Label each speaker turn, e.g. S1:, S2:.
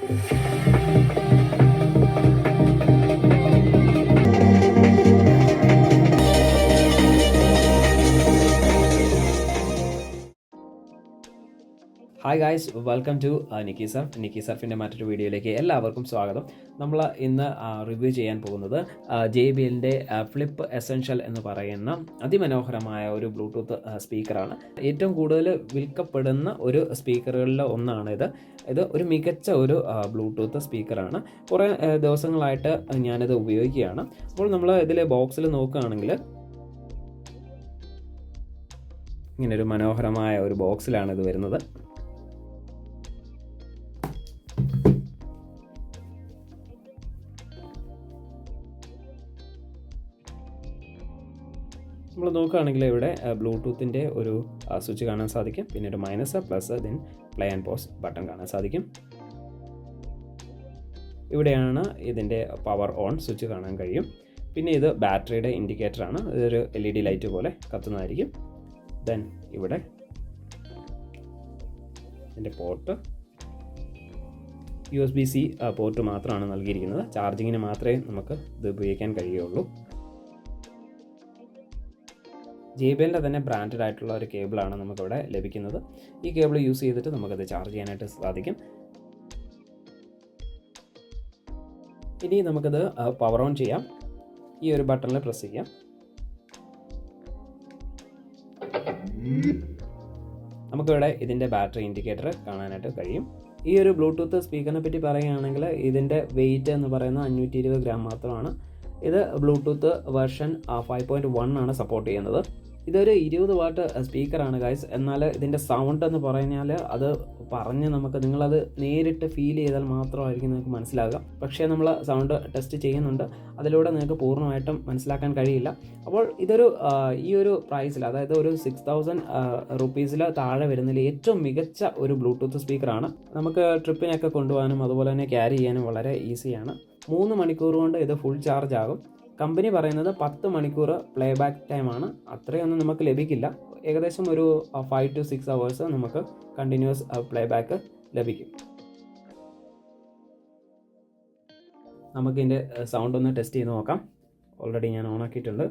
S1: Hi guys, welcome to Nikki സർഫിൻ്റെ മറ്റൊരു വീഡിയോയിലേക്ക് എല്ലാവർക്കും സ്വാഗതം. നമ്മൾ ഇന്ന് റിവ്യൂ ചെയ്യാൻ പോകുന്നത് JBLൻ്റെ ഫ്ലിപ്പ് എസെൻഷ്യൽ എന്ന് പറയുന്ന അതിമനോഹരമായ ഒരു ബ്ലൂടൂത്ത് സ്പീക്കറാണ്. ഏറ്റവും കൂടുതൽ വിൽക്കപ്പെടുന്ന ഒരു സ്പീക്കറുകളിൽ ഒന്നാണിത്. ഇത് ഒരു മികച്ച ഒരു ബ്ലൂടൂത്ത് സ്പീക്കറാണ്. കുറേ ദിവസങ്ങളായിട്ട് ഞാനിത് ഉപയോഗിക്കുകയാണ്. അപ്പോൾ നമ്മൾ ഇതിൽ ബോക്സിൽ നോക്കുകയാണെങ്കിൽ ഇങ്ങനൊരു മനോഹരമായ ഒരു ബോക്സിലാണ് ഇത് വരുന്നത്. നമ്മൾ നോക്കുകയാണെങ്കിൽ ഇവിടെ ബ്ലൂടൂത്തിൻ്റെ ഒരു സ്വിച്ച് കാണാൻ സാധിക്കും. പിന്നെ ഒരു minus, plus, then play and pose button കാണാൻ സാധിക്കും. ഇവിടെയാണ് ഇതിൻ്റെ പവർ ഓൺ സ്വിച്ച് കാണാൻ കഴിയും. പിന്നെ ഇത് ബാറ്ററിയുടെ ഇൻഡിക്കേറ്ററാണ്. ഇതൊരു LED ലൈറ്റ് പോലെ കത്തുന്നതായിരിക്കും. ദെൻ ഇവിടെ ഇതിൻ്റെ പോർട്ട് USB-C പോർട്ട് മാത്രമാണ് നൽകിയിരിക്കുന്നത്. ചാർജിങ്ങിന് മാത്രമേ നമുക്ക് ഇത് ഉപയോഗിക്കാൻ കഴിയുള്ളൂ. JBLൻ്റെ തന്നെ ബ്രാൻഡഡ് ആയിട്ടുള്ള ഒരു കേബിളാണ് നമുക്കിവിടെ ലഭിക്കുന്നത്. ഈ കേബിൾ യൂസ് ചെയ്തിട്ട് നമുക്കത് ചാർജ് ചെയ്യാനായിട്ട് സാധിക്കും. ഇനി നമുക്കത് പവർ ഓൺ ചെയ്യാം. ഈ ഒരു ബട്ടണിൽ പ്രസ് ചെയ്യാം. നമുക്കിവിടെ ഇതിൻ്റെ ബാറ്ററി ഇൻഡിക്കേറ്റർ കാണാനായിട്ട് കഴിയും. ഈ ഒരു ബ്ലൂടൂത്ത് സ്പീക്കറിനെ പറ്റി പറയുകയാണെങ്കിൽ ഇതിൻ്റെ വെയിറ്റ് എന്ന് പറയുന്നത് 520 ഗ്രാം മാത്രമാണ്. ഇത് ബ്ലൂടൂത്ത് വേർഷൻ 5.1 ആണ് സപ്പോർട്ട് ചെയ്യുന്നത്. ഇതൊരു 20 വാട്ട് സ്പീക്കറാണ് ഗൈസ്. എന്നാൽ ഇതിൻ്റെ സൗണ്ട് എന്ന് പറഞ്ഞാൽ അത് പറഞ്ഞ് നിങ്ങളത് നേരിട്ട് ഫീൽ ചെയ്താൽ മാത്രമായിരിക്കും നിങ്ങൾക്ക് മനസ്സിലാകുക. പക്ഷേ നമ്മൾ സൗണ്ട് ടെസ്റ്റ് ചെയ്യുന്നുണ്ട്, അതിലൂടെ നിങ്ങൾക്ക് പൂർണ്ണമായിട്ടും മനസ്സിലാക്കാൻ കഴിയില്ല. അപ്പോൾ ഇതൊരു ഈ ഒരു പ്രൈസിൽ, അതായത് ഒരു 6000 റുപ്പീസിൽ താഴെ വരുന്നതിൽ ഏറ്റവും മികച്ച ഒരു ബ്ലൂടൂത്ത് സ്പീക്കറാണ്. നമുക്ക് ട്രിപ്പിനൊക്കെ കൊണ്ടുപോകാനും അതുപോലെ തന്നെ ക്യാരി ചെയ്യാനും വളരെ ഈസിയാണ്. 3 മണിക്കൂർ കൊണ്ട് ഇത് ഫുൾ ചാർജ് ആകും. കമ്പനി പറയുന്നത് 10 മണിക്കൂർ പ്ലേ ബാക്ക് ടൈമാണ്. അത്രയൊന്നും നമുക്ക് ലഭിക്കില്ല. ഏകദേശം ഒരു 5 to 6 hours നമുക്ക് കണ്ടിന്യൂസ് പ്ലേ ബാക്ക് ലഭിക്കും. നമുക്കിതിൻ്റെ സൗണ്ട് ഒന്ന് ടെസ്റ്റ് ചെയ്ത് നോക്കാം. ഓൾറെഡി ഞാൻ ഓൺ ആക്കിയിട്ടുണ്ട്.